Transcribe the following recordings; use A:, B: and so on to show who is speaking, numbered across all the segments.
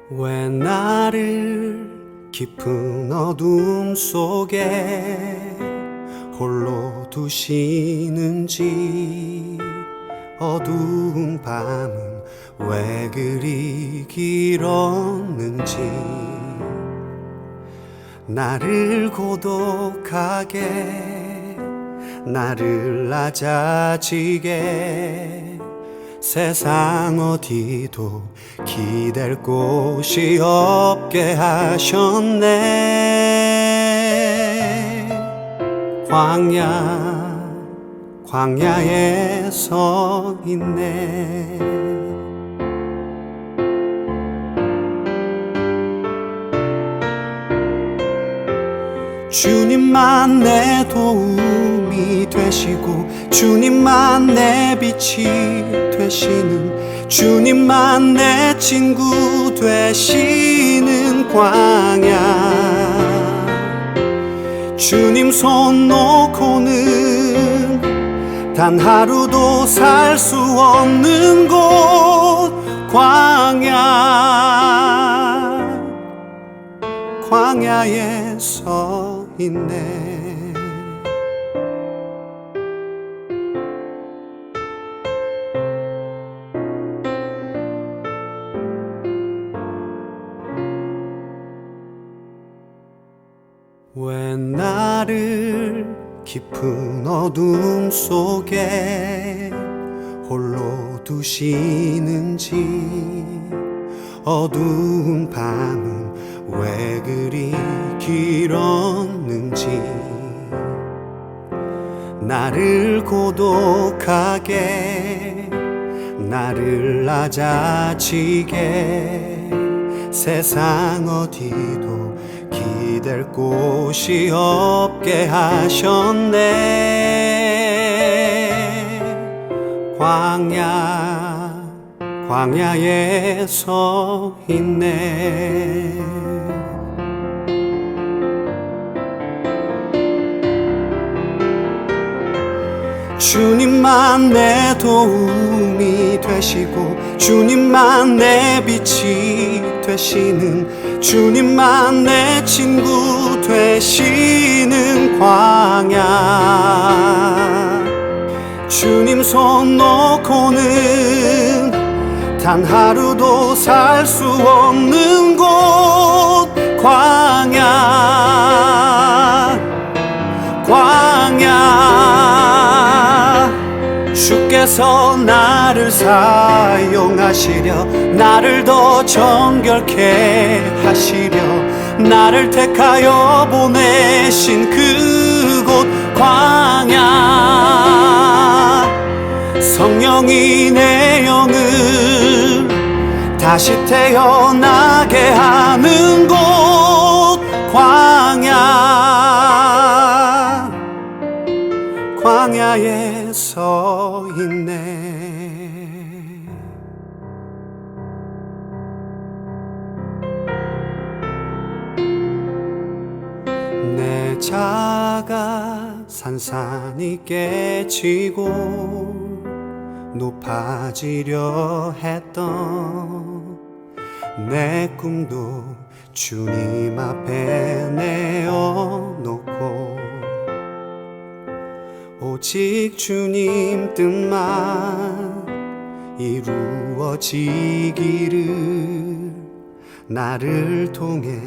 A: 왜 나를 깊은 어둠 속에 홀로 두시는지, 어두운 밤은 왜 그리 길었는지, 나를 고독하게, 나를 낮아지게, 세상 어디도 기댈 곳이 없게 하셨네. 광야에 서 있네. 주님만 내 도움이 되시고, 주님만 내 빛이 되시는, 주님만 내 친구 되시는 광야. 주님 손 놓고는 단 하루도 살 수 없는 곳, 광야에 서 있네. 왜 나를 깊은 어둠 속에 홀로 두시는지, 어두운 밤은 왜 그리 길었는지, 나를 고독하게, 나를 낮아지게, 세상 어디도 기댈 곳이 없게 하셨네. 광야에 서 있네. 주님만 내 도움이 되시고, 주님만 내 빛이 되시는, 주님만 내 친구 되시는 광야. 주님 손 놓고는 단 하루도 살 수 없는 곳, 광야. 주께서 나를 사용하시려, 나를 더 정결케 하시려, 나를 택하여 보내신 그곳 광야. 성령이 내 영을 다시 태어나게 하는 곳, 광야에 서 있네. 내 자가 산산이 깨지고 높아지려 했던 내 꿈도 주님 앞에 내어놓고, 오직 주님 뜻만 이루어지기를, 나를 통해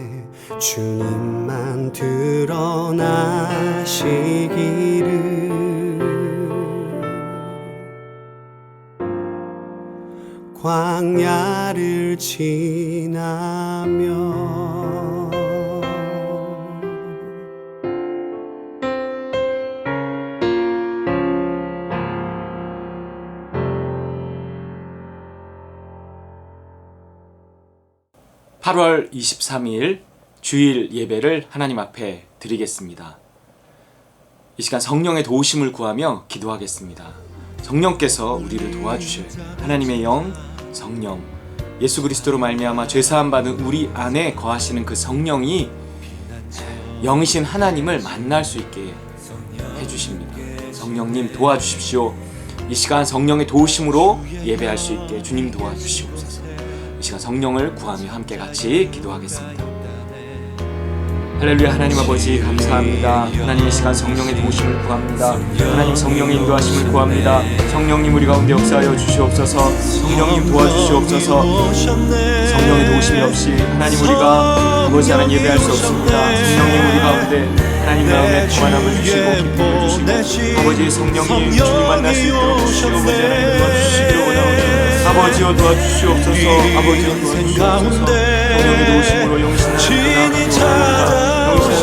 A: 주님만 드러나시기를. 광야를 지나며
B: (8월 23일) 주일 예배를 하나님 앞에 드리겠습니다. 이 시간 성령의 도우심을 구하며 기도하겠습니다. 성령께서 우리를 도와주셔야 해요. 하나님의 영, 성령, 예수 그리스도로 말미암아 죄사함 받은 우리 안에 거하시는 그 성령이 영이신 하나님을 만날 수 있게 해주십니다. 성령님 도와주십시오. 이 시간 성령의 도우심으로 예배할 수 있게 주님 도와주시옵소서. 이 시간 성령을 구하며 함께 같이 기도하겠습니다. 할렐루야. 하나님 아버지 감사합니다. 하나님 이 시간 성령의 도우심을 구합니다. 하나님 성령의 인도하심을 구합니다. 성령님 우리 가운데 역사하여 주시옵소서. 성령님 도와주시옵소서. 성령의 도우심이 없이 하나님 우리가 아버지 하나님 예배할 수 없습니다. 성령님 우리 가운데 하나님 마음에 평안함을 주시고 기쁨을 주시고 아버지 성령님 주님 만날 수 있도록 주시옵소서. 하나님 도와주시기를 원하오니 아버지여 도와주시옵소서. 아버지여 도와주시옵소서. 성령의 도우심으로 영신하는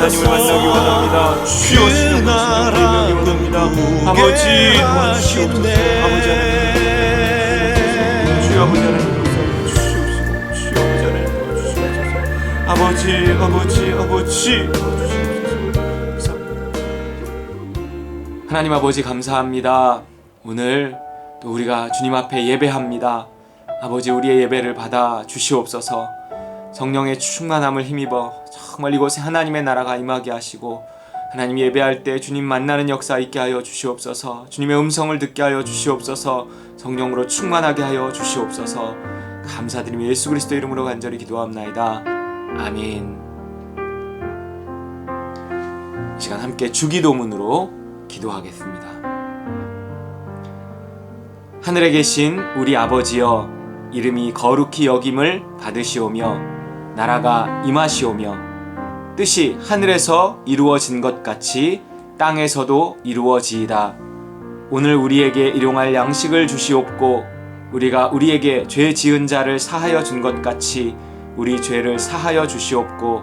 B: 하나님을 만나기 원합니다. 주여 주여 만나기 원합니다. 아버지 도와주시옵소서. 아버지 하나님 주여 아버지 하나님 도와주시옵소서. 주여 아버지 하나님 도와주시옵소서. 아버지 도와주시옵소서. 하나님 아버지 감사합니다. 오늘 또 우리가 주님 앞에 예배합니다. 아버지 우리의 예배를 받아 주시옵소서. 성령의 충만함을 힘입어 정말 이곳에 하나님의 나라가 임하게 하시고 하나님 예배할 때 주님 만나는 역사 있게 하여 주시옵소서. 주님의 음성을 듣게 하여 주시옵소서. 성령으로 충만하게 하여 주시옵소서. 감사드리며 예수 그리스도 이름으로 간절히 기도합나이다. 아멘. 이 시간 함께 주기도문으로 기도하겠습니다. 하늘에 계신 우리 아버지여, 이름이 거룩히 여김을 받으시오며 나라가 임하시오며 뜻이 하늘에서 이루어진 것 같이 땅에서도 이루어지이다. 오늘 우리에게 일용할 양식을 주시옵고 우리가 우리에게 죄 지은 자를 사하여 준 것 같이 우리 죄를 사하여 주시옵고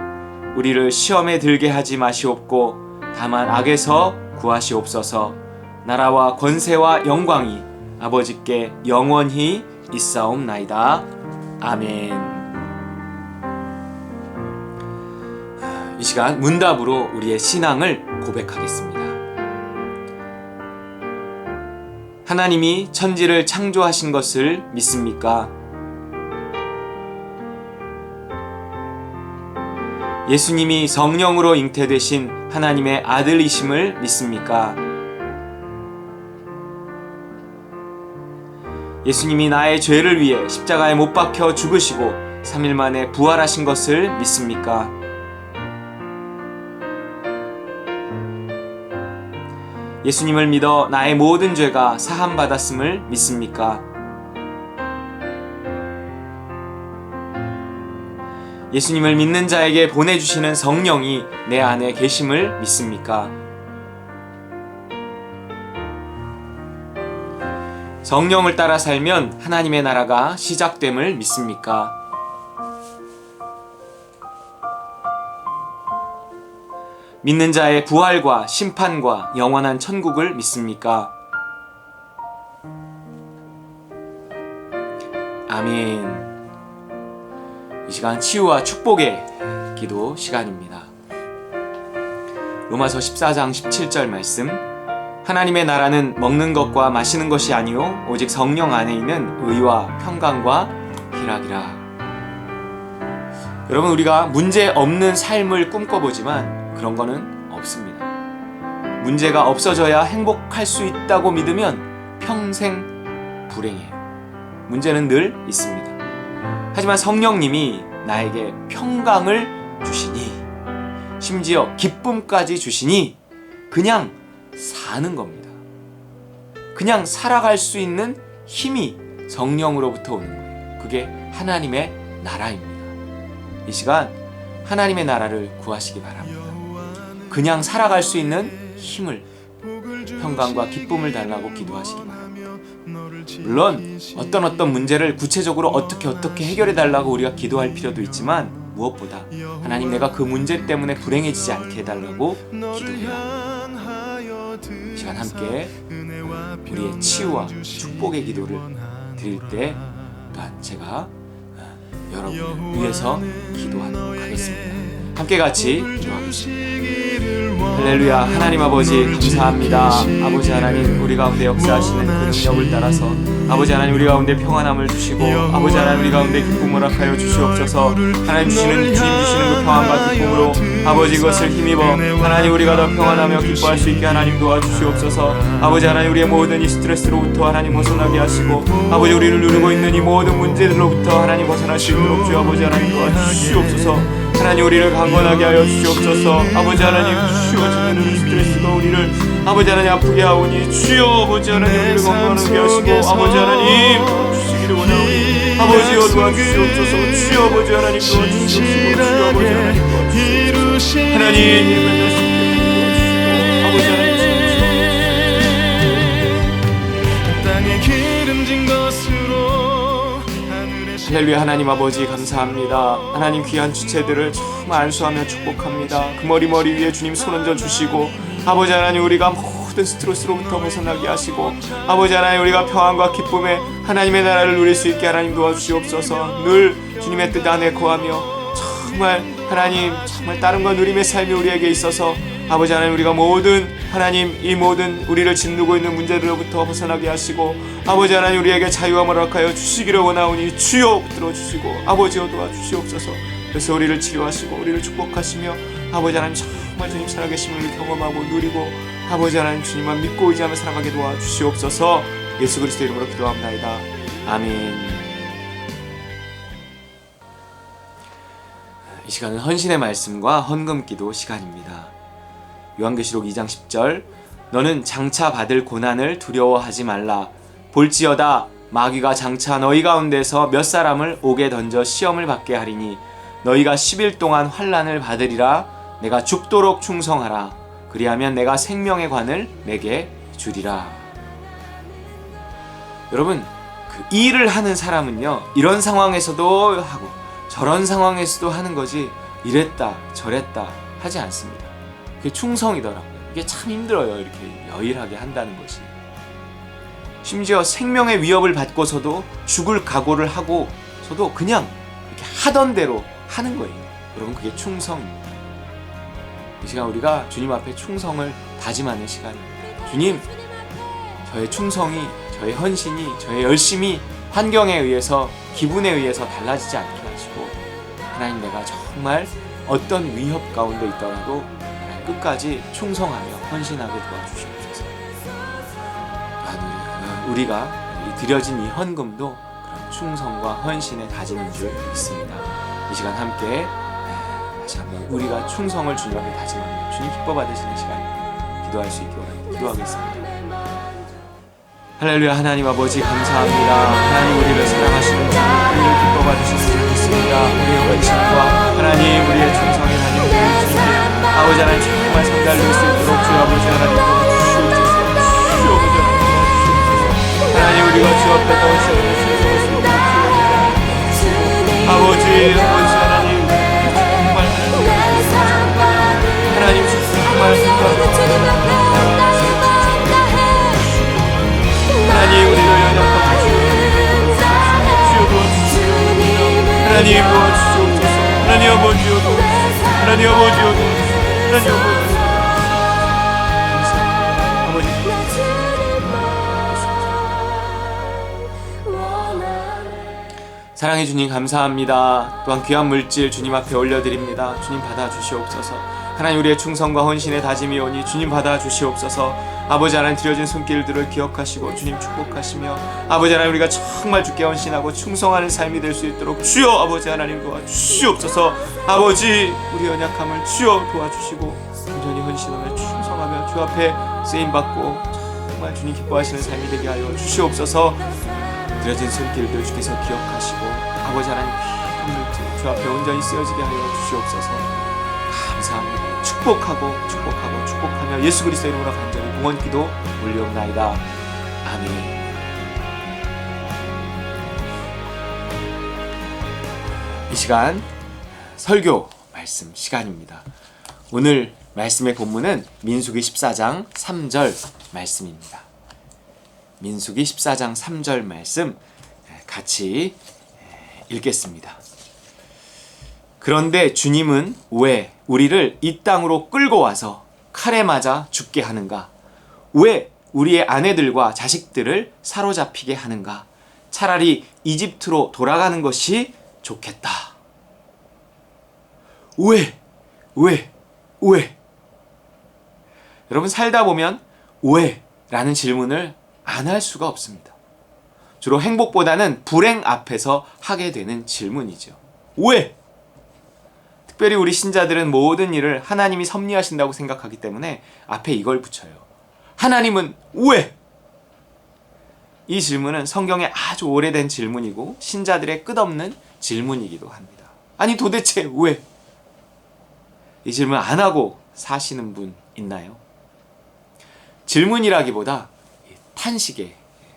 B: 우리를 시험에 들게 하지 마시옵고 다만 악에서 구하시옵소서. 나라와 권세와 영광이 아버지께 영원히 있사옵나이다. 아멘. 이 시간 문답으로 우리의 신앙을 고백하겠습니다. 하나님이 천지를 창조하신 것을 믿습니까? 예수님이 성령으로 잉태되신 하나님의 아들이심을 믿습니까? 예수님이 나의 죄를 위해 십자가에 못 박혀 죽으시고 3일 만에 부활하신 것을 믿습니까? 예수님을 믿어 나의 모든 죄가 사함받았음을 믿습니까? 예수님을 믿는 자에게 보내주시는 성령이 내 안에 계심을 믿습니까? 성령을 따라 살면 하나님의 나라가 시작됨을 믿습니까? 믿는 자의 부활과 심판과 영원한 천국을 믿습니까? 아멘. 이 시간 치유와 축복의 기도 시간입니다. 로마서 14장 17절 말씀. 하나님의 나라는 먹는 것과 마시는 것이 아니요 오직 성령 안에 있는 의와 평강과 희락이라. 여러분, 우리가 문제 없는 삶을 꿈꿔보지만 그런 거는 없습니다. 문제가 없어져야 행복할 수 있다고 믿으면 평생 불행해요. 문제는 늘 있습니다. 하지만 성령님이 나에게 평강을 주시니, 심지어 기쁨까지 주시니 그냥 사는 겁니다. 그냥 살아갈 수 있는 힘이 성령으로부터 오는 거예요. 그게 하나님의 나라입니다. 이 시간 하나님의 나라를 구하시기 바랍니다. 그냥 살아갈 수 있는 힘을, 평강과 기쁨을 달라고 기도하시기 바랍니다. 물론 어떤 문제를 구체적으로 어떻게 해결해 달라고 우리가 기도할 필요도 있지만 무엇보다 하나님, 내가 그 문제 때문에 불행해지지 않게 해달라고 기도해야 합니다. 이 시간 함께 우리의 치유와 축복의 기도를 드릴 때 또한 제가 여러분을 위해서 기도하도록 하겠습니다. 함께 같이 기도하겠습니다. 할렐루야. 하나님 아버지 감사합니다. 아버지 하나님, 우리 가운데 역사하시는 그 능력을 따라서 아버지 하나님, 우리 가운데 평안함을 주시고 아버지 하나님, 우리 가운데 기쁨을 허락하여 주시옵소서. 하나님 주님 주시는 그 평안과 기쁨으로 아버지 그것을 힘입어 하나님, 우리가 더 평안하며 기뻐할 수 있게 하나님 도와주시옵소서. 아버지 하나님, 우리의 모든 이 스트레스로부터 하나님 벗어나게 하시고 아버지, 우리를 누르고 있는 이 모든 문제들로부터 하나님 벗어날 수 있도록 주 아버지 하나님 도와주시옵소서. 하나님, 우리를 강건하게 하여 주시옵소서. 아버지 하나님, 주여 주는 스트레스가 우리를 아버지 하나님 아프게 하오니 주여 아버지 하나님, 우리를 건강하게 하시고 아버지 하나님 도와주시기를 원하오니 아버지여 도와주시옵소서. 주여 아버지 하나님 도와주시옵소서. 주여 아버지 하나님 도와주시옵소서. 하나님 맨날 도와주시고 아버지 하나님
A: 땅에 기름진 것으로
B: 할렐루야. 하나님 아버지 감사합니다. 하나님 귀한 주체들을 정말 안수하며 축복합니다. 그 머리 위에 주님 손 얹어 주시고 아버지 하나님, 우리가 모든 스트레스로부터 벗어나게 하시고 아버지 하나님, 우리가 평안과 기쁨에 하나님의 나라를 누릴 수 있게 하나님 도와주시옵소서. 늘 주님의 뜻 안에 거하며 정말 하나님, 정말 다른 거 누림의 삶이 우리에게 있어서 아버지 하나님, 우리가 모든 하나님 이 모든 우리를 짓누르고 있는 문제들로부터 벗어나게 하시고 아버지 하나님, 우리에게 자유함을 허락하여 주시기를 원하오니 주여 들어주시고 아버지여 도와주시옵소서. 그래서 우리를 치료하시고 우리를 축복하시며 아버지 하나님, 정말 주님 살아계심을 경험하고 누리고 아버지 하나님, 주님만 믿고 의지하며 살아가게 도와주시옵소서. 예수 그리스도 이름으로 기도합나이다. 아멘. 이 시간은 헌신의 말씀과 헌금기도 시간입니다. 요한계시록 2장 10절, 너는 장차 받을 고난을 두려워하지 말라. 볼지어다 마귀가 장차 너희 가운데서 몇 사람을 옥에 던져 시험을 받게 하리니 너희가 10일 동안 환난을 받으리라. 내가 죽도록 충성하라. 그리하면 내가 생명의 관을 내게 주리라. 여러분, 그 일을 하는 사람은요, 이런 상황에서도 하고 저런 상황에서도 하는 거지 이랬다 저랬다 하지 않습니다. 그게 충성이더라고요. 이게 참 힘들어요. 이렇게 여일하게 한다는 것이. 심지어 생명의 위협을 받고서도 죽을 각오를 하고서도 그냥 이렇게 하던 대로 하는 거예요. 여러분, 그게 충성입니다. 이 시간 우리가 주님 앞에 충성을 다짐하는 시간입니다. 주님, 저의 충성이, 저의 헌신이, 저의 열심이 환경에 의해서, 기분에 의해서 달라지지 않게 하시고 하나님, 내가 정말 어떤 위협 가운데 있더라도 끝까지 충성하며 헌신하게 도와주시옵소서. 우리가 드려진 이 헌금도 그런 충성과 헌신의 다짐인 줄 믿습니다. 이 시간 함께 다시 한번 우리가 충성을 주님 앞에 다짐하며 주님 기뻐 받으시는 시간 기도할 수 있기 원합니다. 기도하겠습니다. 할렐루야. 하나님 아버지 감사합니다. 하나님, 우리를 사랑하시는 주님, 우리를 기뻐 받으시는 줄 믿습니다. 우리의 헌신과 하나님, 우리의 충성의 다짐을 주님께 아버지 하나님 정말 상달릴 수 있도록 주 아버지 하나님 도와주시옵소서. 주 아버지 하나님 도와주시옵소서. 하나님, 우리가 주 앞에 나오시는 충성을 수 있도록 아버지 하나님 정말 하나님 정말 하나님, 우리를 연약하게 주시옵소서. 하나님 도와주시옵소서. 하나님 아버지여 도와주시옵소서. 하나님 아버지여 도와주시옵소서. 하나님 아버지 사랑해 주님 감사합니다. 또한 귀한 물질 주님 앞에 올려드립니다. 주님 받아주시옵소서. 하나님, 우리의 충성과 헌신의 다짐이 오니 주님 받아주시옵소서. 아버지 하나님, 드려진 손길들을 기억하시고 주님 축복하시며 아버지 하나님, 우리가 정말 주께 헌신하고 충성하는 삶이 될 수 있도록 주여 아버지 하나님 도와주시옵소서. 아버지, 우리 연약함을 주여 도와주시고 온전히 헌신하며 충성하며 주 앞에 쓰임받고 정말 주님 기뻐하시는 삶이 되게 하여 주시옵소서. 드려진 손길들 주께서 기억하시고 아버지 하나님, 귀한 물질 주 앞에 온전히 쓰여지게 하여 주시옵소서. 감사합니다. 축복하며 예수 그리스도 이름으로 간절히 봉헌기도 올리옵나이다. 아멘. 이 시간 설교 말씀 시간입니다. 오늘 말씀의 본문은 민수기 14장 3절 말씀입니다. 민수기 14장 3절 말씀 같이 읽겠습니다. 그런데 주님은 왜 우리를 이 땅으로 끌고 와서 칼에 맞아 죽게 하는가? 왜 우리의 아내들과 자식들을 사로잡히게 하는가? 차라리 이집트로 돌아가는 것이 좋겠다. 왜? 여러분, 살다 보면 왜? 라는 질문을 안 할 수가 없습니다. 주로 행복보다는 불행 앞에서 하게 되는 질문이죠. 왜? 특별히 우리 신자들은 모든 일을 하나님이 섭리하신다고 생각하기 때문에 앞에 이걸 붙여요. 하나님은 왜? 이 질문은 성경에 아주 오래된 질문이고 신자들의 끝없는 질문이기도 합니다. 아니 도대체 왜? 이 질문 안 하고 사시는 분 있나요? 질문이라기보다 탄식에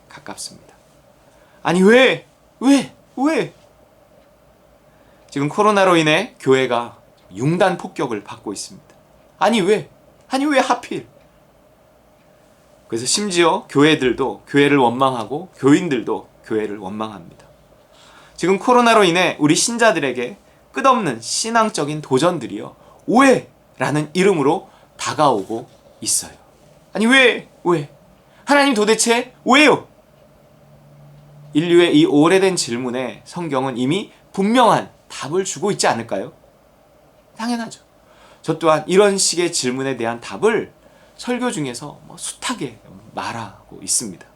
B: 가깝습니다. 아니 왜? 지금 코로나로 인해 교회가 융단 폭격을 받고 있습니다. 아니 왜 하필? 그래서 심지어 교회들도 교회를 원망하고 교인들도 교회를 원망합니다. 지금 코로나로 인해 우리 신자들에게 끝없는 신앙적인 도전들이요, 오해라는 이름으로 다가오고 있어요. 아니 왜? 하나님 도대체 왜요? 인류의 이 오래된 질문에 성경은 이미 분명한 답을 주고 있지 않을까요? 당연하죠. 저 또한 이런 식의 질문에 대한 답을 설교 중에서 숱하게 말하고 있습니다.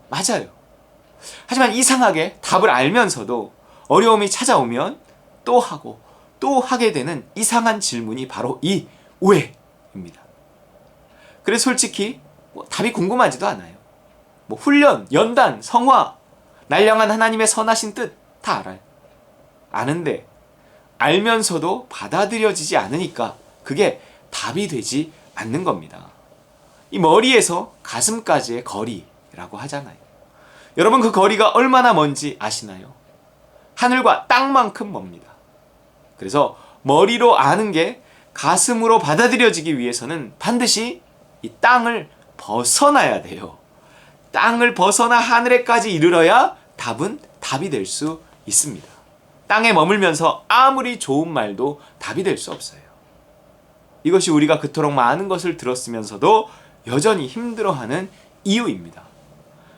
B: 맞아요. 하지만 이상하게 답을 알면서도 어려움이 찾아오면 또 하고 또 하게 되는 이상한 질문이 바로 이 왜입니다. 그래서 솔직히 답이 궁금하지도 않아요. 훈련, 연단, 성화, 날량한 하나님의 선하신 뜻 다 알아요. 아는데 알면서도 받아들여지지 않으니까 그게 답이 되지 않는 겁니다. 이 머리에서 가슴까지의 거리라고 하잖아요. 여러분, 그 거리가 얼마나 먼지 아시나요? 하늘과 땅만큼 멉니다. 그래서 머리로 아는 게 가슴으로 받아들여지기 위해서는 반드시 이 땅을 벗어나야 돼요. 땅을 벗어나 하늘에까지 이르러야 답은 답이 될 수 있습니다. 땅에 머물면서 아무리 좋은 말도 답이 될 수 없어요. 이것이 우리가 그토록 많은 것을 들었으면서도 여전히 힘들어하는 이유입니다.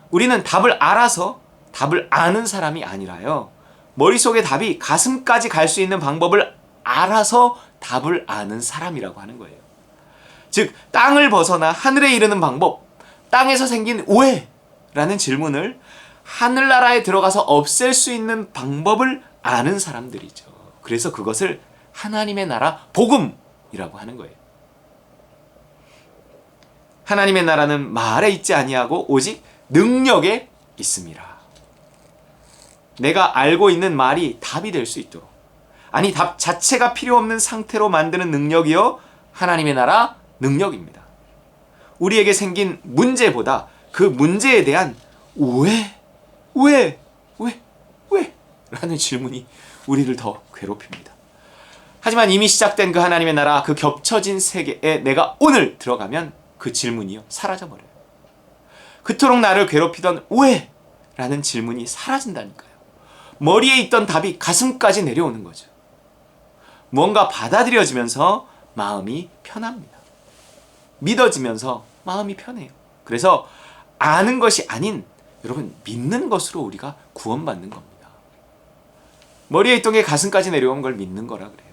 B: 우리는 답을 알아서 답을 아는 사람이 아니라요, 머릿속에 답이 가슴까지 갈 수 있는 방법을 알아서 답을 아는 사람이라고 하는 거예요. 즉, 땅을 벗어나 하늘에 이르는 방법, 땅에서 생긴 오해라는 질문을 하늘나라에 들어가서 없앨 수 있는 방법을 아는 사람들이죠. 그래서 그것을 하나님의 나라 복음이라고 하는 거예요. 하나님의 나라는 말에 있지 아니하고 오직 능력에 있습니다. 내가 알고 있는 말이 답이 될 수 있도록, 아니 답 자체가 필요 없는 상태로 만드는 능력이요, 하나님의 나라 능력입니다. 우리에게 생긴 문제보다 그 문제에 대한 왜? 라는 질문이 우리를 더 괴롭힙니다. 하지만 이미 시작된 그 하나님의 나라, 그 겹쳐진 세계에 내가 오늘 들어가면 그 질문이요, 사라져버려요. 그토록 나를 괴롭히던 왜? 라는 질문이 사라진다니까요. 머리에 있던 답이 가슴까지 내려오는 거죠. 뭔가 받아들여지면서 마음이 편합니다. 믿어지면서 마음이 편해요. 그래서 아는 것이 아닌, 여러분, 믿는 것으로 우리가 구원받는 겁니다. 머리에 있던 게 가슴까지 내려온 걸 믿는 거라 그래요.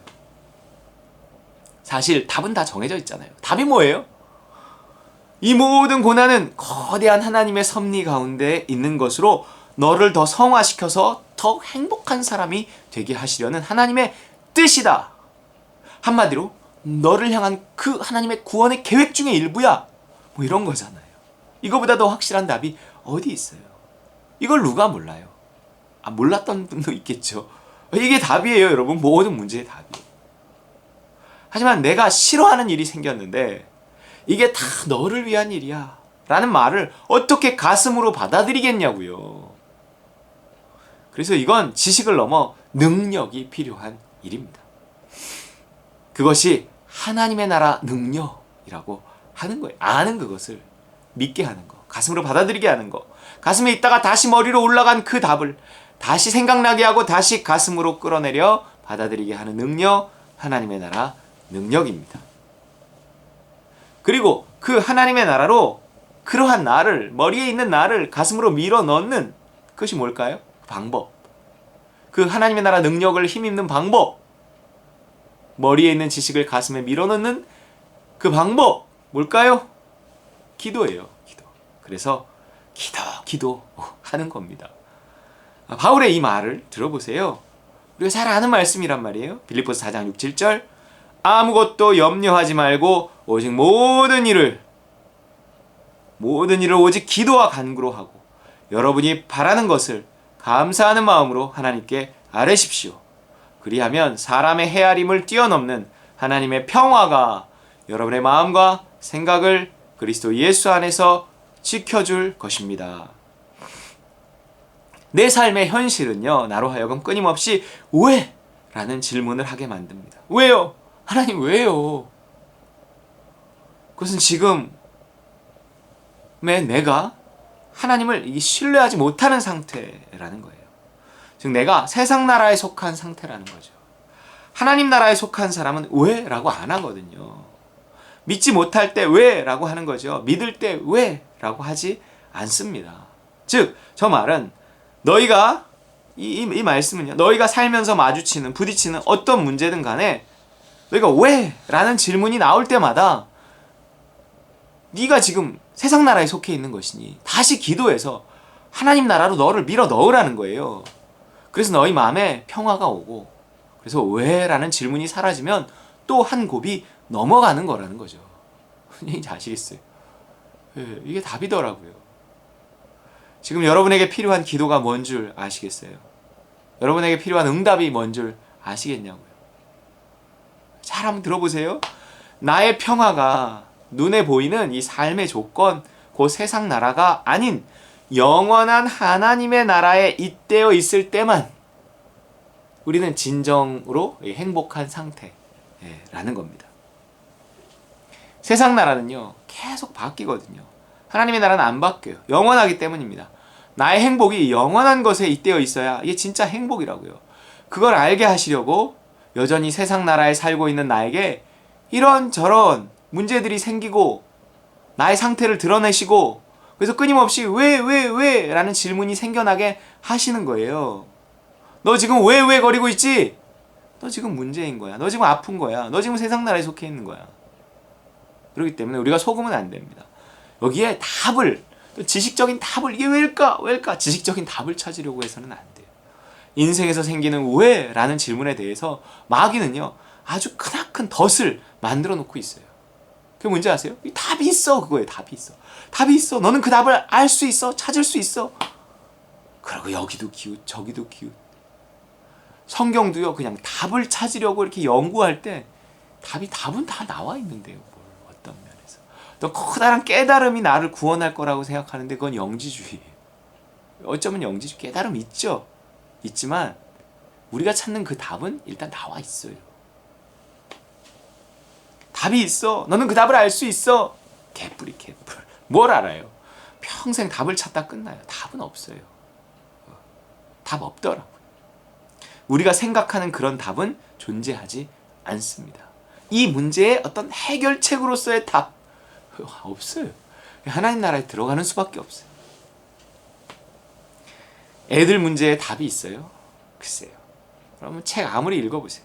B: 사실 답은 다 정해져 있잖아요. 답이 뭐예요? 이 모든 고난은 거대한 하나님의 섭리 가운데 있는 것으로 너를 더 성화시켜서 더 행복한 사람이 되게 하시려는 하나님의 뜻이다. 한마디로 너를 향한 그 하나님의 구원의 계획 중의 일부야. 이런 거잖아요. 이거보다 더 확실한 답이 어디 있어요? 이걸 누가 몰라요? 몰랐던 분도 있겠죠. 이게 답이에요, 여러분. 모든 문제의 답이에요. 하지만 내가 싫어하는 일이 생겼는데 이게 다 너를 위한 일이야 라는 말을 어떻게 가슴으로 받아들이겠냐고요. 그래서 이건 지식을 넘어 능력이 필요한 일입니다. 그것이 하나님의 나라 능력이라고 하는 거예요. 아는 그것을 믿게 하는 거, 가슴으로 받아들이게 하는 거, 가슴에 있다가 다시 머리로 올라간 그 답을 다시 생각나게 하고 다시 가슴으로 끌어내려 받아들이게 하는 능력, 하나님의 나라 능력입니다. 그리고 그 하나님의 나라로 그러한 나를, 머리에 있는 나를 가슴으로 밀어 넣는 그것이 뭘까요? 방법. 그 하나님의 나라 능력을 힘입는 방법. 머리에 있는 지식을 가슴에 밀어 넣는 그 방법. 뭘까요? 기도예요. 기도. 그래서 기도 하는 겁니다. 바울의 이 말을 들어보세요. 우리가 잘 아는 말씀이란 말이에요. 빌립보서 4장 6, 7절. 아무것도 염려하지 말고 오직 모든 일을 오직 기도와 간구로 하고 여러분이 바라는 것을 감사하는 마음으로 하나님께 아뢰십시오. 그리하면 사람의 헤아림을 뛰어넘는 하나님의 평화가 여러분의 마음과 생각을 그리스도 예수 안에서 지켜줄 것입니다. 내 삶의 현실은요, 나로 하여금 끊임없이 왜? 라는 질문을 하게 만듭니다. 왜요? 하나님 왜요? 그것은 지금의 내가 하나님을 신뢰하지 못하는 상태라는 거예요. 즉 내가 세상 나라에 속한 상태라는 거죠. 하나님 나라에 속한 사람은 왜? 라고 안 하거든요. 믿지 못할 때 왜? 라고 하는 거죠. 믿을 때 왜? 라고 하지 않습니다. 즉 저 말은 너희가 이 말씀은요, 너희가 살면서 마주치는, 부딪히는 어떤 문제든 간에 너희가 왜? 라는 질문이 나올 때마다 네가 지금 세상 나라에 속해 있는 것이니 다시 기도해서 하나님 나라로 너를 밀어 넣으라는 거예요. 그래서 너희 마음에 평화가 오고, 그래서 왜? 라는 질문이 사라지면 또 한 곱이 넘어가는 거라는 거죠. 이제 아시겠어요? 네, 이게 답이더라고요. 지금 여러분에게 필요한 기도가 뭔 줄 아시겠어요? 여러분에게 필요한 응답이 뭔 줄 아시겠냐고요? 잘 한번 들어보세요. 나의 평화가 눈에 보이는 이 삶의 조건, 그 세상 나라가 아닌 영원한 하나님의 나라에 잇대어 있을 때만 우리는 진정으로 행복한 상태라는 겁니다. 세상 나라는요, 계속 바뀌거든요. 하나님의 나라는 안 바뀌어요. 영원하기 때문입니다. 나의 행복이 영원한 것에 잇대어 있어야 이게 진짜 행복이라고요. 그걸 알게 하시려고 여전히 세상 나라에 살고 있는 나에게 이런저런 문제들이 생기고 나의 상태를 드러내시고, 그래서 끊임없이 왜? 라는 질문이 생겨나게 하시는 거예요. 너 지금 왜 거리고 있지? 너 지금 문제인 거야. 너 지금 아픈 거야. 너 지금 세상 나라에 속해 있는 거야. 그렇기 때문에 우리가 속으면 안 됩니다. 여기에 답을, 지식적인 답을, 이게 왜일까? 지식적인 답을 찾으려고 해서는 안 돼요. 인생에서 생기는 왜? 라는 질문에 대해서 마귀는요, 아주 크나큰 덫을 만들어 놓고 있어요. 그게 뭔지 아세요? 답이 있어. 그거예요. 답이 있어. 답이 있어. 너는 그 답을 알 수 있어. 찾을 수 있어. 그리고 여기도 기웃, 저기도 기웃. 성경도요, 그냥 답을 찾으려고 이렇게 연구할 때 답은 다 나와 있는데요. 어떤 면에서. 또 커다란 깨달음이 나를 구원할 거라고 생각하는데 그건 영지주의예요. 어쩌면 영지주의, 깨달음 있죠. 있지만 우리가 찾는 그 답은 일단 나와 있어요. 답이 있어. 너는 그 답을 알 수 있어. 개뿔이 개뿔. 뭘 알아요? 평생 답을 찾다 끝나요. 답은 없어요. 답 없더라고요. 우리가 생각하는 그런 답은 존재하지 않습니다. 이 문제의 어떤 해결책으로서의 답 없어요. 하나님 나라에 들어가는 수밖에 없어요. 애들 문제에 답이 있어요? 글쎄요. 그러면 책 아무리 읽어보세요.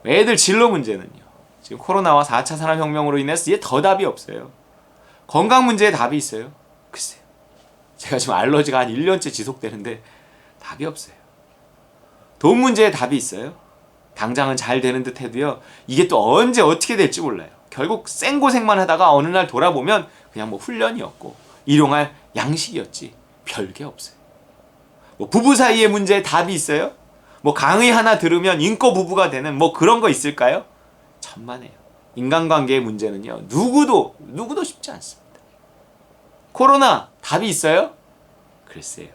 B: 애들 진로 문제는요, 지금 코로나와 4차 산업혁명으로 인해서 이제 더 답이 없어요. 건강 문제에 답이 있어요? 글쎄요. 제가 지금 알러지가 한 1년째 지속되는데 답이 없어요. 돈 문제에 답이 있어요? 당장은 잘 되는 듯 해도요, 이게 또 언제 어떻게 될지 몰라요. 결국 생고생만 하다가 어느 날 돌아보면 그냥 뭐 훈련이었고 일용할 양식이었지 별게 없어요. 뭐 부부 사이의 문제에 답이 있어요? 뭐 강의 하나 들으면 인고 부부가 되는 뭐 그런 거 있을까요? 천만에요. 인간관계의 문제는요, 누구도 쉽지 않습니다. 코로나 답이 있어요? 글쎄요.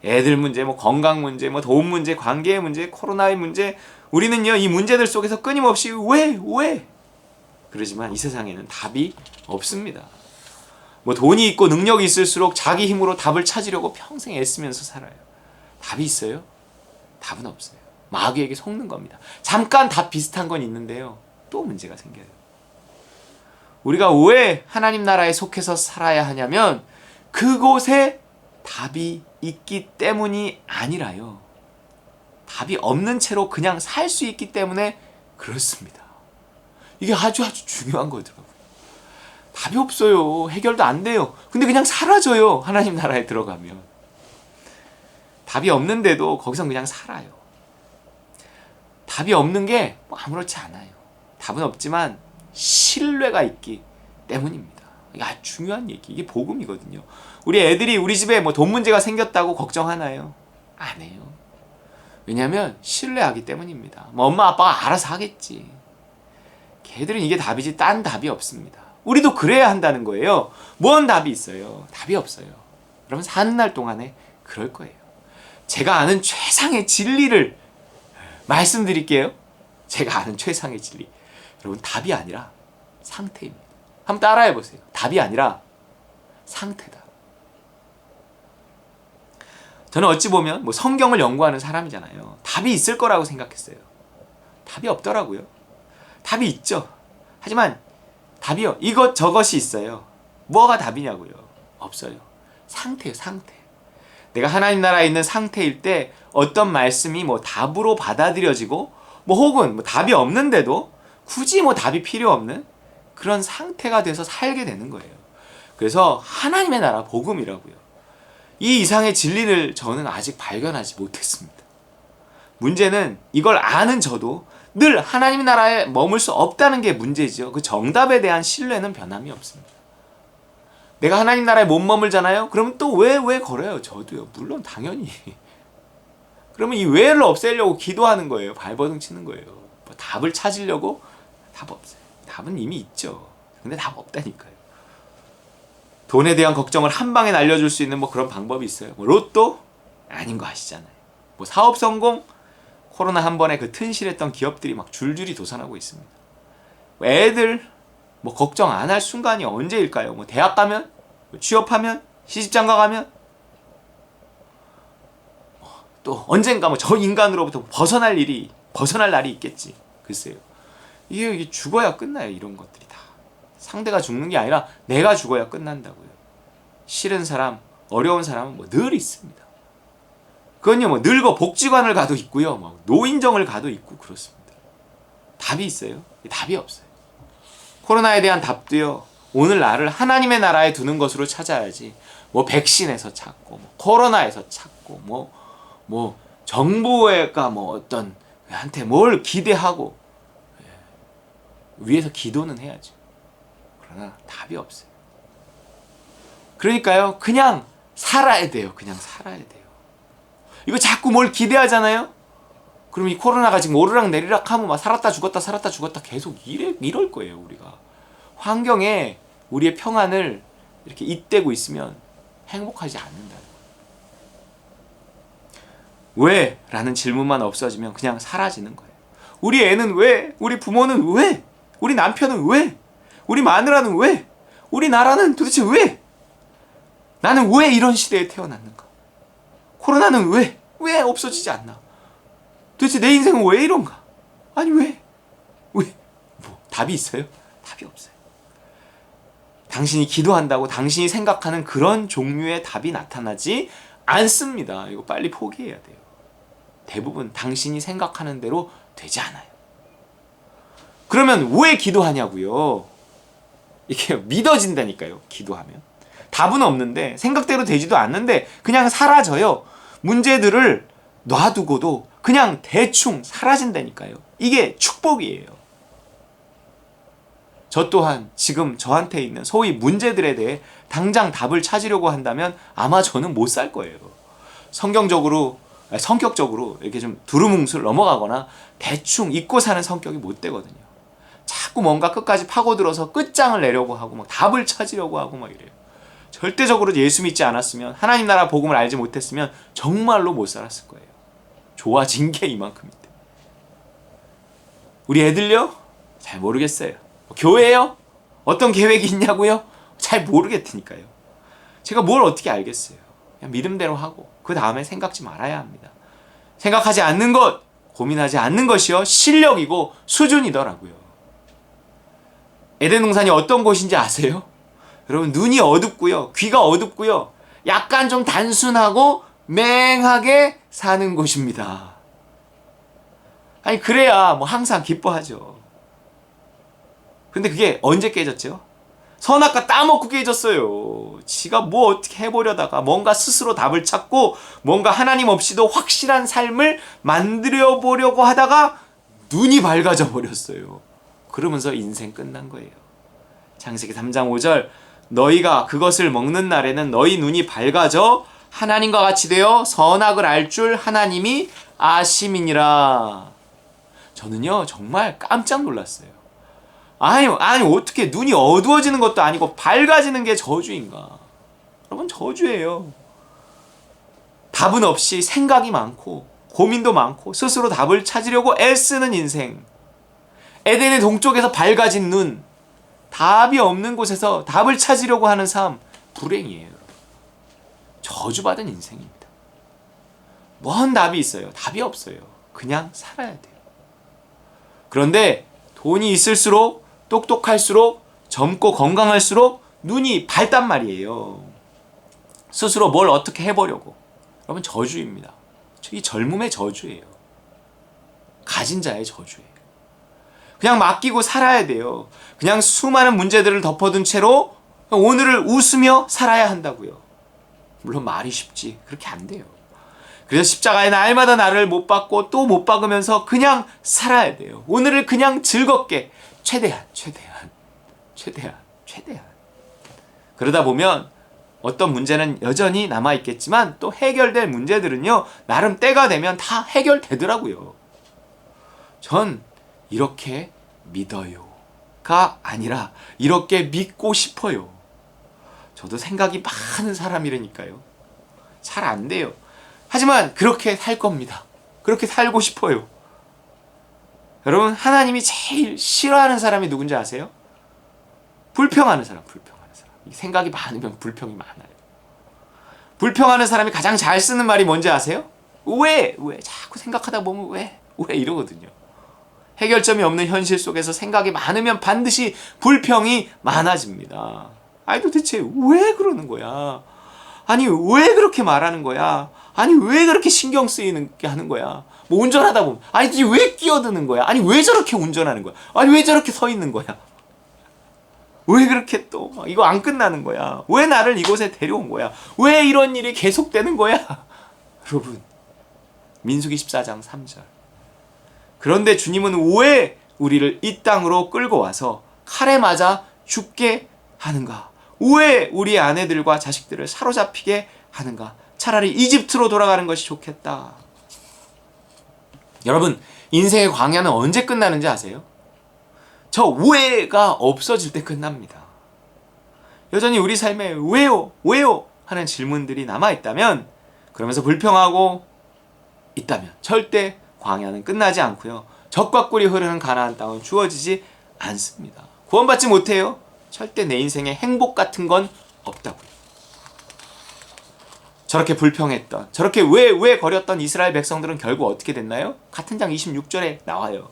B: 애들 문제, 뭐 건강 문제, 뭐 돈 문제, 관계의 문제, 코로나의 문제, 우리는요 이 문제들 속에서 끊임없이 왜? 그러지만 이 세상에는 답이 없습니다. 뭐 돈이 있고 능력이 있을수록 자기 힘으로 답을 찾으려고 평생 애쓰면서 살아요. 답이 있어요? 답은 없어요. 마귀에게 속는 겁니다. 잠깐 답 비슷한 건 있는데요, 또 문제가 생겨요. 우리가 왜 하나님 나라에 속해서 살아야 하냐면 그곳에 답이 있기 때문이 아니라요. 답이 없는 채로 그냥 살 수 있기 때문에 그렇습니다. 이게 아주 중요한 거더라고요. 답이 없어요. 해결도 안 돼요. 근데 그냥 사라져요. 하나님 나라에 들어가면. 답이 없는데도 거기서 그냥 살아요. 답이 없는 게 뭐 아무렇지 않아요. 답은 없지만 신뢰가 있기 때문입니다. 이게 아주 중요한 얘기. 이게 복음이거든요. 우리 애들이 우리 집에 뭐 돈 문제가 생겼다고 걱정하나요? 안 해요. 왜냐하면 신뢰하기 때문입니다. 뭐 엄마 아빠가 알아서 하겠지. 걔들은 이게 답이지 딴 답이 없습니다. 우리도 그래야 한다는 거예요. 뭔 답이 있어요? 답이 없어요. 여러분 사는 날 동안에 그럴 거예요. 제가 아는 최상의 진리를 말씀드릴게요. 제가 아는 최상의 진리. 여러분 답이 아니라 상태입니다. 한번 따라해 보세요. 답이 아니라 상태다. 저는 어찌 보면 뭐 성경을 연구하는 사람이잖아요. 답이 있을 거라고 생각했어요. 답이 없더라고요. 답이 있죠. 하지만 답이요. 이것 저것이 있어요. 뭐가 답이냐고요. 없어요. 상태예요. 상태. 내가 하나님 나라에 있는 상태일 때 어떤 말씀이 뭐 답으로 받아들여지고 뭐 혹은 뭐 답이 없는데도 굳이 뭐 답이 필요 없는 그런 상태가 돼서 살게 되는 거예요. 그래서 하나님의 나라 복음이라고요. 이 이상의 진리를 저는 아직 발견하지 못했습니다. 문제는 이걸 아는 저도 늘 하나님 나라에 머물 수 없다는 게 문제죠. 그 정답에 대한 신뢰는 변함이 없습니다. 내가 하나님 나라에 못 머물잖아요? 그러면 또 왜 걸어요? 저도요. 물론 당연히. 그러면 이 왜를 없애려고 기도하는 거예요. 발버둥 치는 거예요. 뭐 답을 찾으려고 답 없어요. 답은 이미 있죠. 근데 답 없다니까요. 돈에 대한 걱정을 한 방에 날려줄 수 있는 뭐 그런 방법이 있어요. 뭐 로또? 아닌 거 아시잖아요. 뭐 사업 성공? 코로나 한 번에 그 튼실했던 기업들이 막 줄줄이 도산하고 있습니다. 애들 뭐 걱정 안 할 순간이 언제일까요? 뭐 대학 가면? 뭐 취업하면? 시집장가 가면? 또 언젠가 뭐 저 인간으로부터 벗어날 날이 있겠지. 글쎄요. 이게 죽어야 끝나요. 이런 것들이 다. 상대가 죽는 게 아니라 내가 죽어야 끝난다고요. 싫은 사람, 어려운 사람은 뭐 늘 있습니다. 그건요, 뭐 늙어 복지관을 가도 있고요, 뭐 노인정을 가도 있고 그렇습니다. 답이 있어요? 답이 없어요. 코로나에 대한 답도요, 오늘 나를 하나님의 나라에 두는 것으로 찾아야지. 뭐 백신에서 찾고, 뭐 코로나에서 찾고, 뭐 정부가 뭐 어떤 한테 뭘 기대하고 위에서 기도는 해야죠. 그러나 답이 없어요. 그러니까요, 그냥 살아야 돼요. 그냥 살아야 돼요. 이거 자꾸 뭘 기대하잖아요? 그럼 이 코로나가 지금 오르락 내리락 하면 막 살았다 죽었다 계속 이럴 거예요, 우리가. 환경에 우리의 평안을 이렇게 잇대고 있으면 행복하지 않는다. 왜? 라는 질문만 없어지면 그냥 사라지는 거예요. 우리 애는 왜? 우리 부모는 왜? 우리 남편은 왜? 우리 마누라는 왜? 우리 나라는 도대체 왜? 나는 왜 이런 시대에 태어났는가? 코로나는 왜? 왜 없어지지 않나? 도대체 내 인생은 왜 이런가? 아니 왜? 뭐 답이 있어요? 답이 없어요. 당신이 기도한다고 당신이 생각하는 그런 종류의 답이 나타나지 않습니다. 이거 빨리 포기해야 돼요. 대부분 당신이 생각하는 대로 되지 않아요. 그러면 왜 기도하냐고요? 이게 믿어진다니까요. 기도하면. 답은 없는데 생각대로 되지도 않는데 그냥 사라져요. 문제들을 놔두고도 그냥 대충 사라진다니까요. 이게 축복이에요. 저 또한 지금 저한테 있는 소위 문제들에 대해 당장 답을 찾으려고 한다면 아마 저는 못 살 거예요. 성격적으로 이렇게 좀 두루뭉술 넘어가거나 대충 잊고 사는 성격이 못 되거든요. 자꾸 뭔가 끝까지 파고들어서 끝장을 내려고 하고 막 답을 찾으려고 하고 막 이래요. 절대적으로 예수 믿지 않았으면, 하나님 나라 복음을 알지 못했으면 정말로 못 살았을 거예요. 좋아진 게 이만큼인데. 우리 애들요? 잘 모르겠어요. 교회요? 어떤 계획이 있냐고요? 잘 모르겠으니까요. 제가 뭘 어떻게 알겠어요. 그냥 믿음대로 하고 그 다음에 생각지 말아야 합니다. 생각하지 않는 것, 고민하지 않는 것이요 실력이고 수준이더라고요. 에덴 동산이 어떤 곳인지 아세요? 여러분, 눈이 어둡고요, 귀가 어둡고요, 약간 좀 단순하고 맹하게 사는 곳입니다. 아니, 그래야 뭐 항상 기뻐하죠. 근데 그게 언제 깨졌죠? 선악과 따먹고 깨졌어요. 지가 뭐 어떻게 해보려다가 뭔가 스스로 답을 찾고 뭔가 하나님 없이도 확실한 삶을 만들어 보려고 하다가 눈이 밝아져 버렸어요. 그러면서 인생 끝난 거예요. 창세기 3장 5절, 너희가 그것을 먹는 날에는 너희 눈이 밝아져 하나님과 같이 되어 선악을 알 줄 하나님이 아심이니라. 저는요, 정말 깜짝 놀랐어요. 아니 어떻게 눈이 어두워지는 것도 아니고 밝아지는 게 저주인가? 여러분, 저주예요. 답은 없이 생각이 많고 고민도 많고 스스로 답을 찾으려고 애쓰는 인생. 에덴의 동쪽에서 밝아진 눈, 답이 없는 곳에서 답을 찾으려고 하는 삶, 불행이에요. 저주받은 인생입니다. 뭔 답이 있어요? 답이 없어요. 그냥 살아야 돼요. 그런데 돈이 있을수록, 똑똑할수록, 젊고 건강할수록 눈이 밝단 말이에요. 스스로 뭘 어떻게 해보려고. 여러분, 저주입니다. 이 젊음의 저주예요. 가진 자의 저주예요. 그냥 맡기고 살아야 돼요. 그냥 수많은 문제들을 덮어둔 채로 오늘을 웃으며 살아야 한다고요. 물론 말이 쉽지, 그렇게 안 돼요. 그래서 십자가에 날마다 나를 못 박고 또 못 박으면서 그냥 살아야 돼요. 오늘을 그냥 즐겁게 최대한. 그러다 보면 어떤 문제는 여전히 남아있겠지만 또 해결될 문제들은요, 나름 때가 되면 다 해결되더라고요. 전 이렇게 믿어요가 아니라 이렇게 믿고 싶어요. 저도 생각이 많은 사람이라니까요. 잘 안 돼요. 하지만 그렇게 살 겁니다. 그렇게 살고 싶어요. 여러분, 하나님이 제일 싫어하는 사람이 누군지 아세요? 불평하는 사람. 생각이 많으면 불평이 많아요. 불평하는 사람이 가장 잘 쓰는 말이 뭔지 아세요? 왜? 자꾸 생각하다 보면 왜 이러거든요. 해결점이 없는 현실 속에서 생각이 많으면 반드시 불평이 많아집니다. 아니, 도대체 왜 그러는 거야? 아니, 왜 그렇게 말하는 거야? 아니, 왜 그렇게 신경 쓰이게 하는 거야? 뭐 운전하다 보면, 아니, 왜 끼어드는 거야? 아니, 왜 저렇게 운전하는 거야? 아니, 왜 저렇게 서 있는 거야? 왜 그렇게 또 이거 안 끝나는 거야? 왜 나를 이곳에 데려온 거야? 왜 이런 일이 계속되는 거야? 여러분, 민수기 14장 3절. 그런데 주님은 왜 우리를 이 땅으로 끌고 와서 칼에 맞아 죽게 하는가? 왜 우리 아내들과 자식들을 사로잡히게 하는가? 차라리 이집트로 돌아가는 것이 좋겠다. 여러분, 인생의 광야는 언제 끝나는지 아세요? 저 왜가 없어질 때 끝납니다. 여전히 우리 삶에 왜요 하는 질문들이 남아있다면, 그러면서 불평하고 있다면 절대 광야는 끝나지 않고요, 젖과 꿀이 흐르는 가나안 땅은 주어지지 않습니다. 구원받지 못해요. 절대 내 인생에 행복 같은 건 없다고요. 저렇게 불평했던, 저렇게 왜 거렸던 이스라엘 백성들은 결국 어떻게 됐나요? 같은 장 26절에 나와요.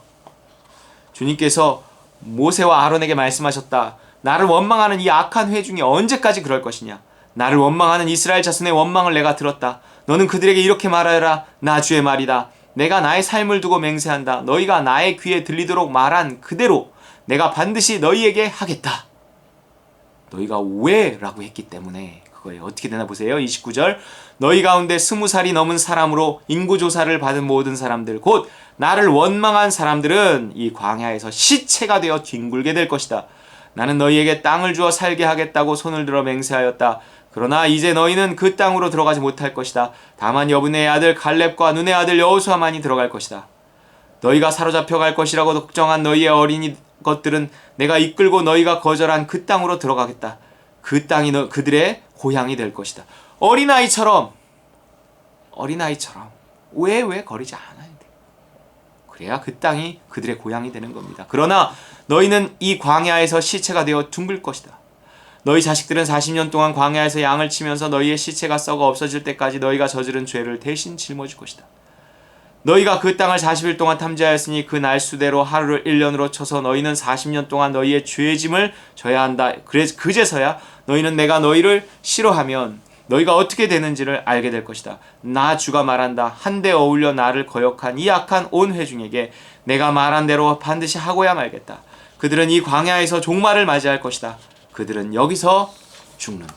B: 주님께서 모세와 아론에게 말씀하셨다. 나를 원망하는 이 악한 회중이 언제까지 그럴 것이냐? 나를 원망하는 이스라엘 자손의 원망을 내가 들었다. 너는 그들에게 이렇게 말하여라. 나 주의 말이다. 내가 나의 삶을 두고 맹세한다. 너희가 나의 귀에 들리도록 말한 그대로 내가 반드시 너희에게 하겠다. 너희가 왜? 라고 했기 때문에 그거예요. 어떻게 되나 보세요. 29절. 너희 가운데 20살이 넘은 사람으로 인구조사를 받은 모든 사람들, 곧 나를 원망한 사람들은 이 광야에서 시체가 되어 뒹굴게 될 것이다. 나는 너희에게 땅을 주어 살게 하겠다고 손을 들어 맹세하였다. 그러나 이제 너희는 그 땅으로 들어가지 못할 것이다. 다만 여분의 아들 갈렙과 눈의 아들 여호수아만이 들어갈 것이다. 너희가 사로잡혀 갈 것이라고 걱정한 너희의 어린이 것들은 내가 이끌고 너희가 거절한 그 땅으로 들어가겠다. 그 땅이 그들의 고향이 될 것이다. 어린아이처럼 왜 거리지 않아야 돼. 그래야 그 땅이 그들의 고향이 되는 겁니다. 그러나 너희는 이 광야에서 시체가 되어 둥글 것이다. 너희 자식들은 40년 동안 광야에서 양을 치면서 너희의 시체가 썩어 없어질 때까지 너희가 저지른 죄를 대신 짊어질 것이다. 너희가 그 땅을 40일 동안 탐지하였으니 그 날수대로 하루를 1년으로 쳐서 너희는 40년 동안 너희의 죄짐을 져야 한다. 그제서야 너희는 내가 너희를 싫어하면 너희가 어떻게 되는지를 알게 될 것이다. 나 주가 말한다. 한데 어울려 나를 거역한 이 악한 온 회중에게 내가 말한 대로 반드시 하고야 말겠다. 그들은 이 광야에서 종말을 맞이할 것이다. 그들은 여기서 죽는다.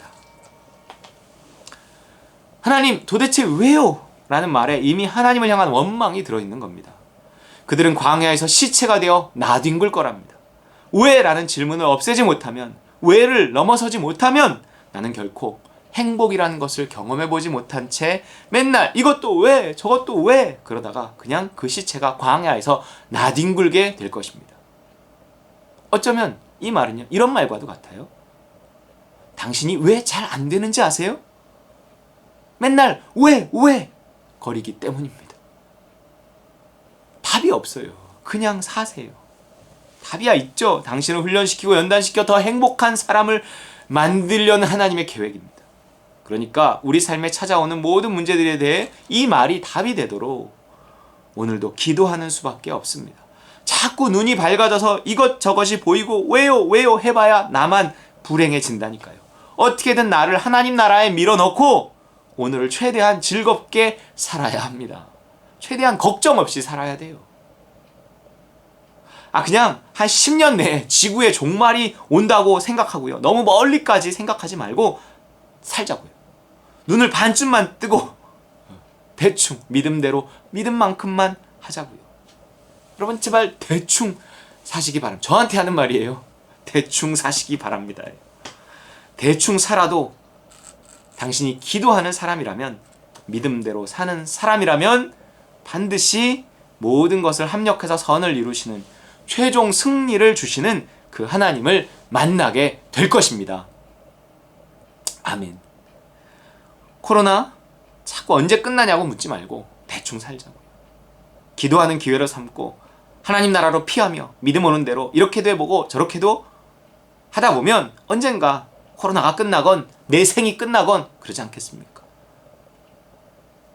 B: 하나님 도대체 왜요? 라는 말에 이미 하나님을 향한 원망이 들어있는 겁니다. 그들은 광야에서 시체가 되어 나뒹굴 거랍니다. 왜? 라는 질문을 없애지 못하면, 왜를 넘어서지 못하면 나는 결코 행복이라는 것을 경험해보지 못한 채 맨날 이것도 왜 저것도 왜 그러다가 그냥 그 시체가 광야에서 나뒹굴게 될 것입니다. 어쩌면 이 말은요, 이런 말과도 같아요. 당신이 왜 잘 안 되는지 아세요? 맨날 왜 거리기 때문입니다. 답이 없어요. 그냥 사세요. 답이야 있죠. 당신을 훈련시키고 연단시켜 더 행복한 사람을 만들려는 하나님의 계획입니다. 그러니까 우리 삶에 찾아오는 모든 문제들에 대해 이 말이 답이 되도록 오늘도 기도하는 수밖에 없습니다. 자꾸 눈이 밝아져서 이것저것이 보이고 왜요 해봐야 나만 불행해진다니까요. 어떻게든 나를 하나님 나라에 밀어넣고 오늘을 최대한 즐겁게 살아야 합니다. 최대한 걱정 없이 살아야 돼요. 그냥 한 10년 내에 지구의 종말이 온다고 생각하고요. 너무 멀리까지 생각하지 말고 살자고요. 눈을 반쯤만 뜨고 대충 믿음대로 믿음만큼만 하자고요. 여러분 제발 대충 사시기 바랍니다. 저한테 하는 말이에요. 대충 사시기 바랍니다. 대충 살아도 당신이 기도하는 사람이라면, 믿음대로 사는 사람이라면 반드시 모든 것을 합력해서 선을 이루시는, 최종 승리를 주시는 그 하나님을 만나게 될 것입니다. 아멘. 코로나 자꾸 언제 끝나냐고 묻지 말고 대충 살자고요. 기도하는 기회로 삼고 하나님 나라로 피하며 믿음 오는 대로 이렇게도 해보고 저렇게도 하다 보면 언젠가 코로나가 끝나건 내 생이 끝나건 그러지 않겠습니까?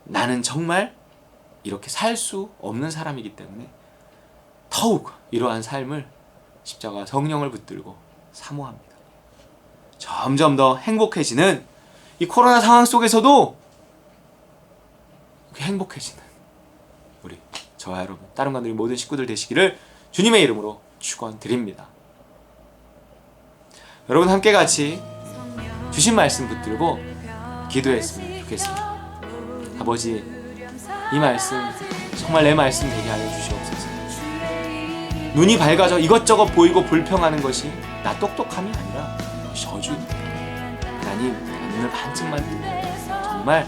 B: 나는 정말 이렇게 살 수 없는 사람이기 때문에 더욱 이러한 삶을 십자가 성령을 붙들고 사모합니다. 점점 더 행복해지는 이 코로나 상황 속에서도 행복해지는 우리 저와 여러분, 다른 관들이 모든 식구들 되시기를 주님의 이름으로 축원드립니다. 여러분 함께 같이 주신 말씀 붙들고 기도했으면 좋겠습니다. 아버지, 이 말씀 정말 내 말씀 되게 하여 주시옵소서. 눈이 밝아져 이것저것 보이고 불평하는 것이 나 똑똑함이 아니라 저주입니다. 하나님, 눈을 반쯤만 뜨고 정말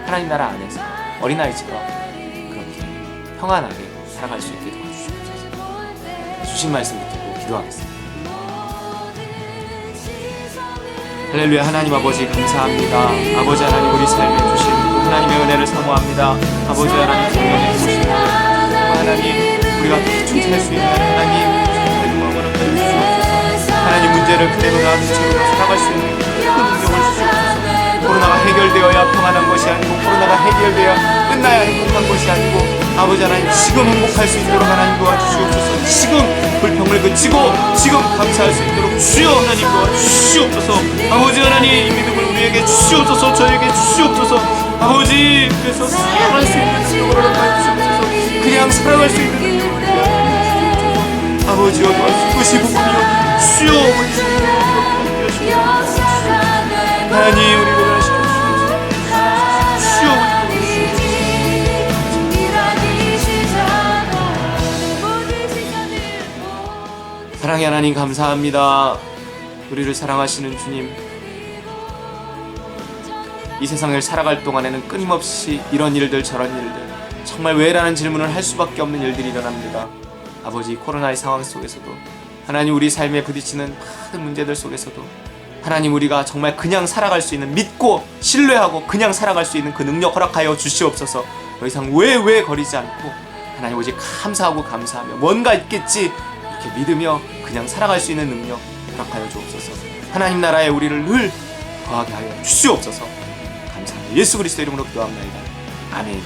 B: 하나님 나라 안에서 어린아이처럼 그렇게 평안하게 살아갈 수 있게 도와주시옵소서. 주신 말씀 붙들고 기도하겠습니다. 할렐루야. 하나님 아버지 감사합니다. 아버지 하나님, 우리 삶에 주신 하나님의 은혜를 사모합니다. 아버지 하나님, 성령의 도우심으로 하나님, 우리가 대충 살 수 있는 하나님 정말 주시옵소서. 하나님, 문제를 그대로 놔둔 채로 살아갈 수 있는 그 능력을 주시옵소서. 코로나가 해결되어야 평안한 것이 아니고, 코로나가 해결되어야 끝나야 행복한 것이 아니고, 아버지 하나님, 지금 행복할 수 있도록 하나님 도와주시옵소서. 지금 불평을 그치고 지금 감사할 수 있도록 주여 하나님 도와주시옵소서. 아버지 하나님, 이 믿음을 우리에게 주시옵소서. 저에게 주시옵소서. 아버지, 그래서 살아갈 수 있는 능력을 허락하여 주시옵소서. 그냥 살아갈 수 있는 능력을 주시옵소서. 아버지여 도와주시고 그것이 복음이여 주여. 하나님, 우리 고난시켜 주시옵소서. 주여. 사랑의 하나님 감사합니다. 우리를 사랑하시는 주님, 이 세상을 살아갈 동안에는 끊임없이 이런 일들 저런 일들, 정말 왜라는 질문을 할 수밖에 없는 일들이 일어납니다. 아버지, 코로나의 상황 속에서도 하나님, 우리 삶에 부딪히는 많은 문제들 속에서도 하나님, 우리가 정말 그냥 살아갈 수 있는, 믿고 신뢰하고 그냥 살아갈 수 있는 그 능력 허락하여 주시옵소서. 더 이상 왜 거리지 않고 하나님 오직 감사하고 감사하며 뭔가 있겠지 이렇게 믿으며 그냥 살아갈 수 있는 능력 허락하여 주옵소서. 하나님 나라에 우리를 늘 거하게 하여 주시옵소서. 감사합니다. 예수 그리스도 이름으로 기도합니다. 아멘.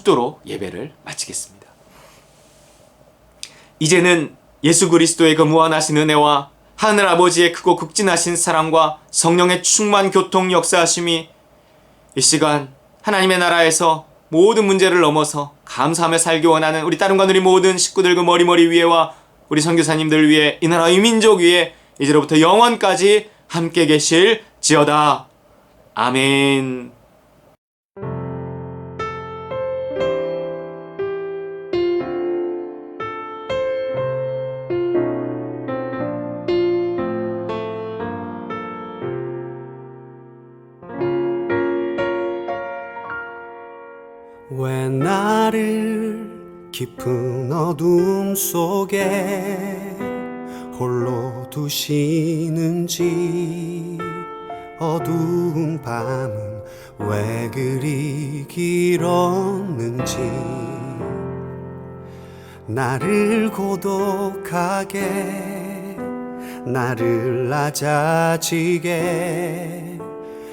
B: 축도로 예배를 마치겠습니다. 이제는 예수 그리스도의 그 무한하신 은혜와 하늘 아버지의 크고 극진하신 사랑과 성령의 충만 교통 역사하심이 이 시간 하나님의 나라에서 모든 문제를 넘어서 감사하며 살기 원하는 우리 따님과 누리 모든 식구들 그 머리 위에와 우리 선교사님들 위에 이 나라 이 민족 위에 이제로부터 영원까지 함께 계실지어다. 아멘.
A: 왜 나를 깊은 어둠 속에 홀로 두시는지, 어두운 밤은 왜 그리 길었는지, 나를 고독하게 나를 낮아지게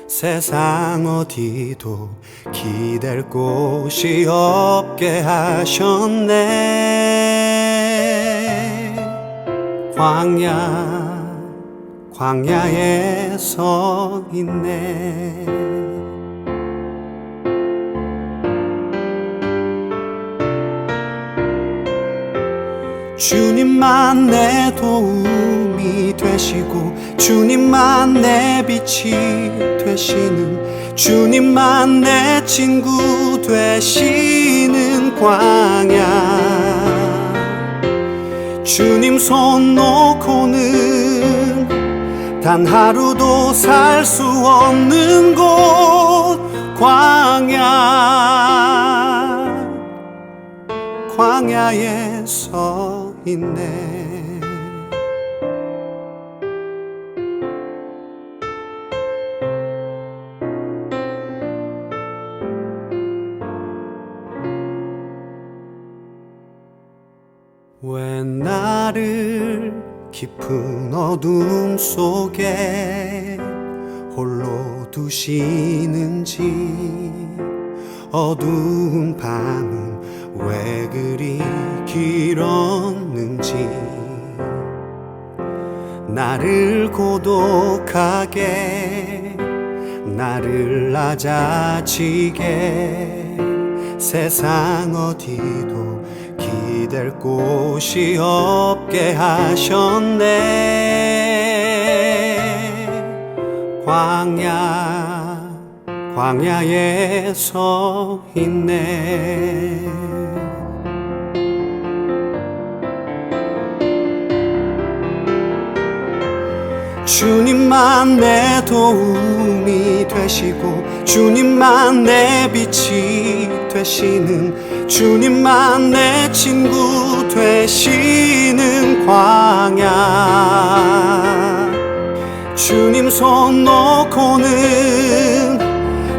A: 세상 어디도 기댈 곳이 없게 하셨네. 광야에 서 있네. 주님만 내 도움이 되시고 주님만 내 빛이 되시는, 주님만 내 친구 되시는 광야. 주님 손 놓고는 단 하루도 살 수 없는 곳, 광야에 서 있네. 왜 나를 깊은 어둠 속에 홀로 두시는지, 어두운 밤은 왜 그리 길었는지, 나를 고독하게 나를 낮아지게 세상 어디도 기댈 곳이 없게 하셨네. 광야에 서 있네. 주님만 내 도움이 되시고 주님만 내 빛이 되시는, 주님만 내 친구 되시는 광야. 주님 손 놓고는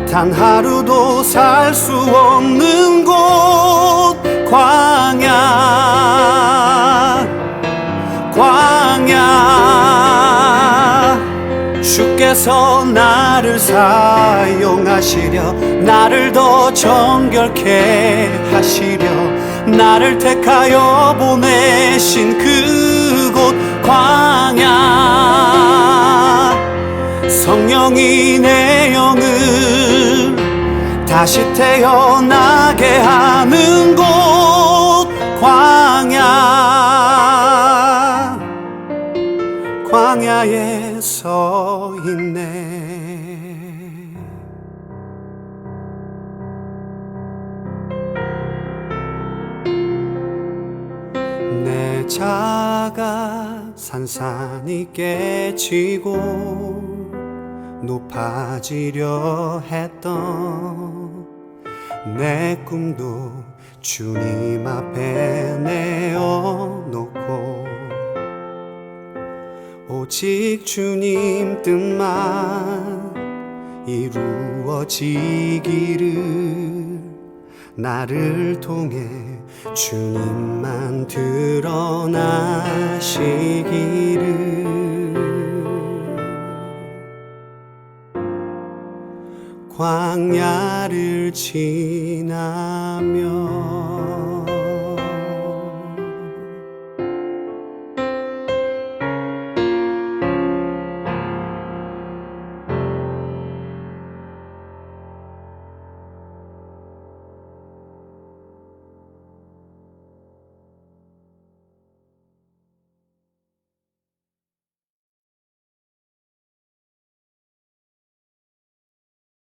A: 단 하루도 살 수 없는 곳, 광야. 주께서 나를 사용하시려, 나를 더 정결케 하시려, 나를 택하여 보내신 그곳 광야. 성령이 내 영을 다시 태어나게 하는 곳, 광야에 서 있네. 내 자가 산산이 깨지고 높아지려 했던 내 꿈도 주님 앞에 내어놓고, 오직 주님 뜻만 이루어지기를, 나를 통해 주님만 드러나시기를. 광야를 지나며